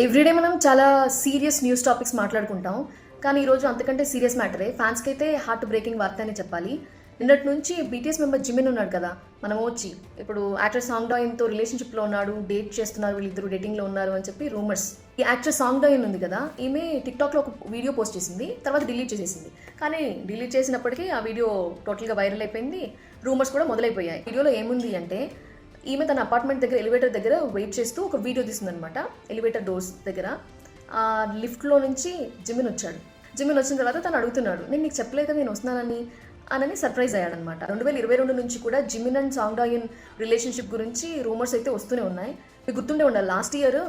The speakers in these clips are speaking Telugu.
ఎవ్రీడే మనం చాలా సీరియస్ న్యూస్ టాపిక్స్ మాట్లాడుకుంటాం. కానీ ఈరోజు అంతకంటే సీరియస్ మ్యాటరే. ఫ్యాన్స్‌కి అయితే హార్ట్ బ్రేకింగ్ వార్త అనే చెప్పాలి. నిన్నటి నుంచి బీటీఎస్ మెంబర్ జిమిన్ ఉన్నాడు కదా! మన మోచి. ఇప్పుడు యాక్టర్ సాంగ్ డోయిన్‌తో రిలేషన్‌షిప్‌లో ఉన్నాడు. డేట్ చేస్తున్నారు. వీళ్ళిద్దరూ డేటింగ్‌లో ఉన్నారు అని చెప్పి రూమర్స్. ఈ యాక్టర్ సాంగ్ డోయిన్ ఉంది కదా! ఈమె టిక్‌టాక్‌లో ఒక వీడియో పోస్ట్ చేసింది. తర్వాత డిలీట్ చేసేసింది. కానీ డిలీట్ చేసినప్పటికీ ఆ వీడియో టోటల్‌గా వైరల్ అయిపోయింది. రూమర్స్ కూడా మొదలైపోయాయి. వీడియోలో ఏముంది అంటే ఈమె తన అపార్ట్మెంట్ దగ్గర ఎలివేటర్ దగ్గర వెయిట్ చేస్తూ ఒక వీడియో తీస్తుందనమాట. ఎలివేటర్ డోర్స్ దగ్గర లిఫ్ట్లో నుంచి జిమిన్ వచ్చాడు. జిమిన్ వచ్చిన తర్వాత తను అడుగుతున్నాడు, నేను నీకు చెప్పలేదు కదా నేను వస్తున్నానని అనని సర్ప్రైజ్ అయ్యాడనమాట. 2022 నుంచి కూడా జిమిన్ అండ్ సాంగ్ డాయిన్ రిలేషన్షిప్ గురించి రూమర్స్ అయితే వస్తూనే ఉన్నాయి. మీకు గుర్తుండే ఉండాలి, లాస్ట్ ఇయర్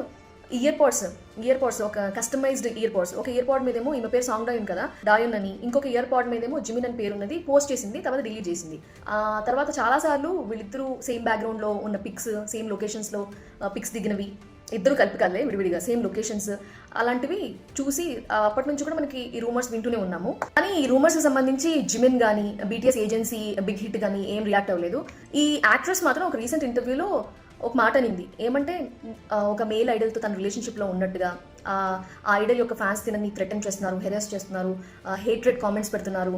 ఇయర్ పాడ్స్ ఒక కస్టమైజ్డ్ ఇయర్ పాడ్స్, ఒక ఇయర్ పాడ్ మీదేమో ఈమె పేరు సాంగ్ డాయన్ కదా, డాయన్ అని, ఇంకొక ఇయర్ పాడ్ మీదేమో జిమిన్ అని పేరు ఉన్నది పోస్ట్ చేసింది, తర్వాత డిలీట్ చేసింది. తర్వాత చాలాసార్లు వీళ్ళిద్దరూ సేమ్ బ్యాక్గ్రౌండ్లో ఉన్న పిక్స్, సేమ్ లొకేషన్స్లో పిక్స్ దిగినవి, ఇద్దరు కలిపి కలే విడివిడిగా సేమ్ లొకేషన్స్ అలాంటివి చూసి అప్పటి నుంచి కూడా మనకి ఈ రూమర్స్ వింటూనే ఉన్నాము. కానీ ఈ రూమర్స్ సంబంధించి జిమిన్ కానీ బీటీఎస్ ఏజెన్సీ బిగ్ హిట్ కానీ ఏం రియాక్ట్ అవ్వలేదు. ఈ యాక్ట్రెస్ మాత్రం ఒక రీసెంట్ ఇంటర్వ్యూలో ఒక మాట అనింది. ఏమంటే ఒక మేల్ ఐడల్తో తన రిలేషన్షిప్లో ఉన్నట్టుగా, ఆ ఐడల్ యొక్క ఫ్యాన్స్ తినని థ్రెటన్ చేస్తున్నారు, హెరాస్ చేస్తున్నారు, హేట్రెడ్ కామెంట్స్ పెడుతున్నారు,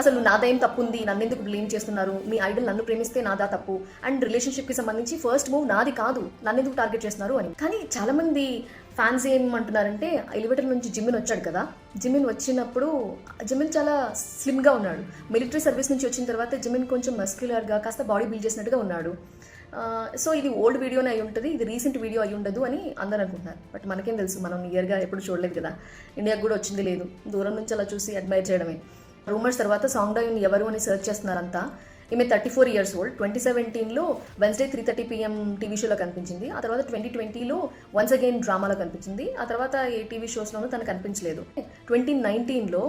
అసలు నాదేం తప్పు ఉంది, నన్ను ఎందుకు బ్లేమ్ చేస్తున్నారు, మీ ఐడల్ నన్ను ప్రేమిస్తే నాదా తప్పు, అండ్ రిలేషన్షిప్కి సంబంధించి ఫస్ట్ మూవ్ నాది కాదు, నన్ను ఎందుకు టార్గెట్ చేస్తున్నారు అని. కానీ చాలామంది ఫ్యాన్స్ ఏమంటున్నారంటే ఎలివేటర్ నుంచి జిమిన్ వచ్చాడు కదా, జిమిన్ వచ్చినప్పుడు జిమిన్ చాలా స్లిమ్గా ఉన్నాడు. మిలిటరీ సర్వీస్ నుంచి వచ్చిన తర్వాత జిమిన్ కొంచెం మస్క్యులర్గా కాస్త బాడీ బిల్డ్ చేసినట్టుగా ఉన్నాడు. సో ఇది ఓల్డ్ వీడియోనే అయి ఉంటుంది, ఇది రీసెంట్ వీడియో అయి ఉండదు అని అందరూ అనుకుంటున్నారు. బట్ మనకేం తెలుసు, మనం నియర్గా ఎప్పుడు చూడలేదు కదా, ఇండియాకి కూడా వచ్చింది లేదు, దూరం నుంచి అలా చూసి అడ్మైర్ చేయడమే. రూమర్స్ తర్వాత సాంగ్ డౌన్ ఎవరు అని సెర్చ్ చేస్తున్నారంతా. ఈమె 34 years old. 2017లో వెన్స్డే 3:30 PM టీవీ షోలో కనిపించింది. ఆ తర్వాత 2020లో వన్స్ అగైన్ డ్రామాలో కనిపించింది. ఆ తర్వాత ఏ టీవీ షోస్లోనూ తను కనిపించలేదు. 2019లో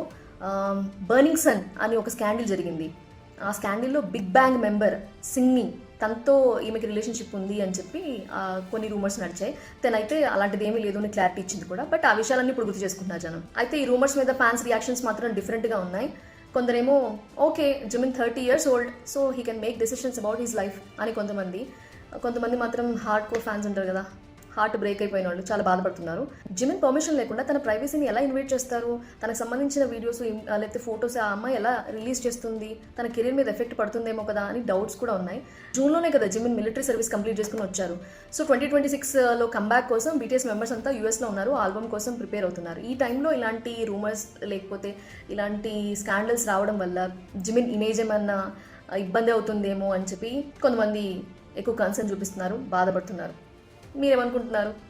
బర్నింగ్ సన్ అని ఒక స్కాండిల్ జరిగింది. ఆ స్కాండిల్లో బిగ్ బ్యాంగ్ మెంబర్ సింగ్ని, తనతో ఈమెకి రిలేషన్షిప్ ఉంది అని చెప్పి కొన్ని రూమర్స్ నడిచాయి. తనైతే అలాంటిది ఏమీ లేదు అని క్లారిటీ ఇచ్చింది కూడా. బట్ ఆ విషయాలన్నీ ఇప్పుడు గుర్తు చేసుకుంటున్నారు జనం. అయితే ఈ రూమర్స్ మీద ఫ్యాన్స్ రియాక్షన్స్ మాత్రం డిఫరెంట్గా ఉన్నాయి. కొందరేమో okay Zimin 30 years old, so he can make decisions about his life అని కొంతమంది మాత్రం హార్డ్ కోర్ ఫ్యాన్స్ ఉంటారు కదా, హార్ట్ బ్రేక్ అయిపోయిన వాళ్ళు చాలా బాధపడుతున్నారు. జిమిన్ పర్మిషన్ లేకుండా తన ప్రైవసీని ఎలా ఇన్వైట్ చేస్తారు, తనకు సంబంధించిన వీడియోస్ లేకపోతే ఫొటోస్ ఆ అమ్మాయి ఎలా రిలీజ్ చేస్తుంది, తన కెరీర్ మీద ఎఫెక్ట్ పడుతుందేమో కదా అని డౌట్స్ కూడా ఉన్నాయి. జూన్లోనే కదా జిమిన్ మిలిటరీ సర్వీస్ కంప్లీట్ చేసుకుని వచ్చారు. సో 2026లో కంబ్యాక్ కోసం బీటీఎస్ మెంబర్స్ అంతా యూఎస్లో ఉన్నారు, ఆల్బమ్ కోసం ప్రిపేర్ అవుతున్నారు. ఈ టైంలో ఇలాంటి రూమర్స్ లేకపోతే ఇలాంటి స్కాండల్స్ రావడం వల్ల జిమిన్ ఇమేజ్ ఏమన్నా ఇబ్బంది అవుతుందేమో అని చెప్పి కొంతమంది ఎక్కువ కన్సర్న్ చూపిస్తున్నారు, బాధపడుతున్నారు. మీరేమనుకుంటున్నారు?